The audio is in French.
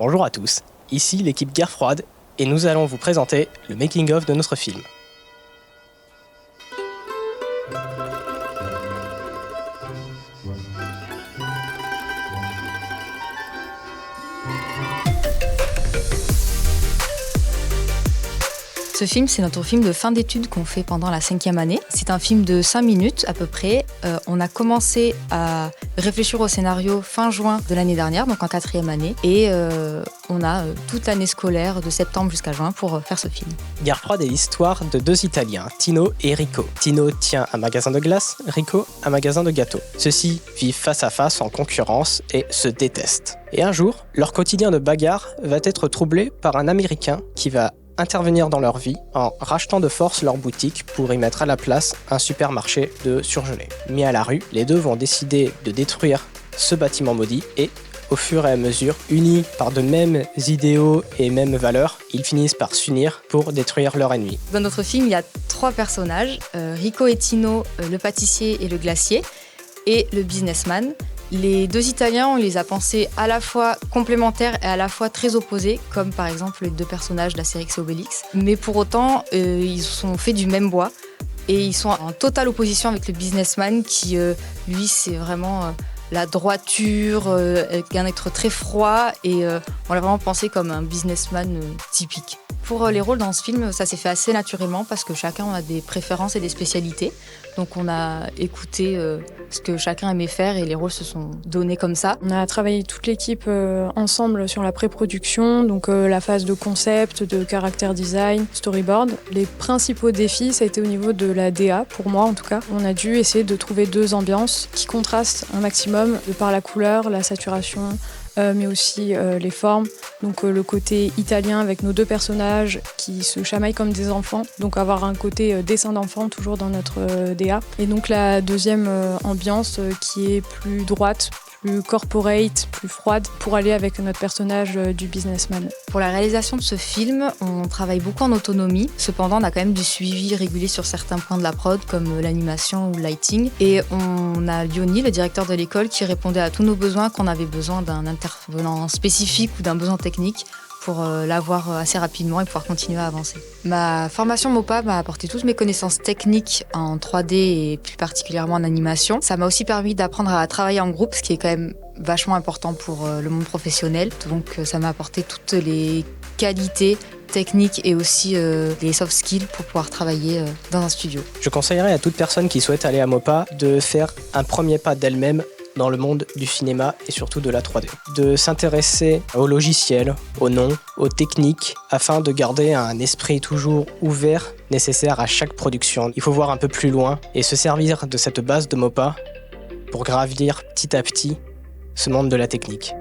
Bonjour à tous, ici l'équipe Guerre Froide et nous allons vous présenter le making-of de notre film. Ce film, c'est notre film de fin d'études qu'on fait pendant la 5e année. C'est un film de 5 minutes à peu près. On a commencé à réfléchir au scénario fin juin de l'année dernière, donc en 4e année. Et on a toute l'année scolaire de septembre jusqu'à juin pour faire ce film. Guerre Froide est l'histoire de deux Italiens, Tino et Rico. Tino tient un magasin de glace, Rico un magasin de gâteaux. Ceux-ci vivent face à face en concurrence et se détestent. Et un jour, leur quotidien de bagarre va être troublé par un Américain qui va intervenir dans leur vie en rachetant de force leur boutique pour y mettre à la place un supermarché de surgelés. Mis à la rue, les deux vont décider de détruire ce bâtiment maudit et, au fur et à mesure, unis par de mêmes idéaux et mêmes valeurs, ils finissent par s'unir pour détruire leur ennemi. Dans notre film, il y a 3 personnages, Rico et Tino, le pâtissier et le glacier, et le businessman. Les 2 Italiens, on les a pensés à la fois complémentaires et à la fois très opposés, comme par exemple les 2 personnages d'Astérix et Obélix. Mais pour autant, ils sont faits du même bois et ils sont en totale opposition avec le businessman qui, lui, c'est vraiment la droiture, un être très froid et on l'a vraiment pensé comme un businessman typique. Pour les rôles dans ce film, ça s'est fait assez naturellement parce que chacun a des préférences et des spécialités. Donc on a écouté ce que chacun aimait faire et les rôles se sont donnés comme ça. On a travaillé toute l'équipe ensemble sur la pré-production, donc la phase de concept, de character design, storyboard. Les principaux défis, ça a été au niveau de la DA, pour moi en tout cas. On a dû essayer de trouver 2 ambiances qui contrastent un maximum de par la couleur, la saturation, mais aussi les formes. Donc le côté italien avec nos 2 personnages qui se chamaillent comme des enfants. Donc avoir un côté dessin d'enfant toujours dans notre DA. Et donc la deuxième ambiance qui est plus droite, plus corporate, plus froide pour aller avec notre personnage du businessman. Pour la réalisation de ce film, on travaille beaucoup en autonomie. Cependant, on a quand même du suivi régulier sur certains points de la prod, comme l'animation ou le lighting. Et on a Lioni, le directeur de l'école, qui répondait à tous nos besoins, qu'on avait besoin d'un intervenant spécifique ou d'un besoin technique pour l'avoir assez rapidement et pouvoir continuer à avancer. Ma formation MOPA m'a apporté toutes mes connaissances techniques en 3D et plus particulièrement en animation. Ça m'a aussi permis d'apprendre à travailler en groupe, ce qui est quand même vachement important pour le monde professionnel. Donc ça m'a apporté toutes les qualités techniques et aussi les soft skills pour pouvoir travailler dans un studio. Je conseillerais à toute personne qui souhaite aller à MOPA de faire un premier pas d'elle-même dans le monde du cinéma et surtout de la 3D. De s'intéresser aux logiciels, aux noms, aux techniques, afin de garder un esprit toujours ouvert nécessaire à chaque production. Il faut voir un peu plus loin et se servir de cette base de MOPA pour gravir petit à petit ce monde de la technique.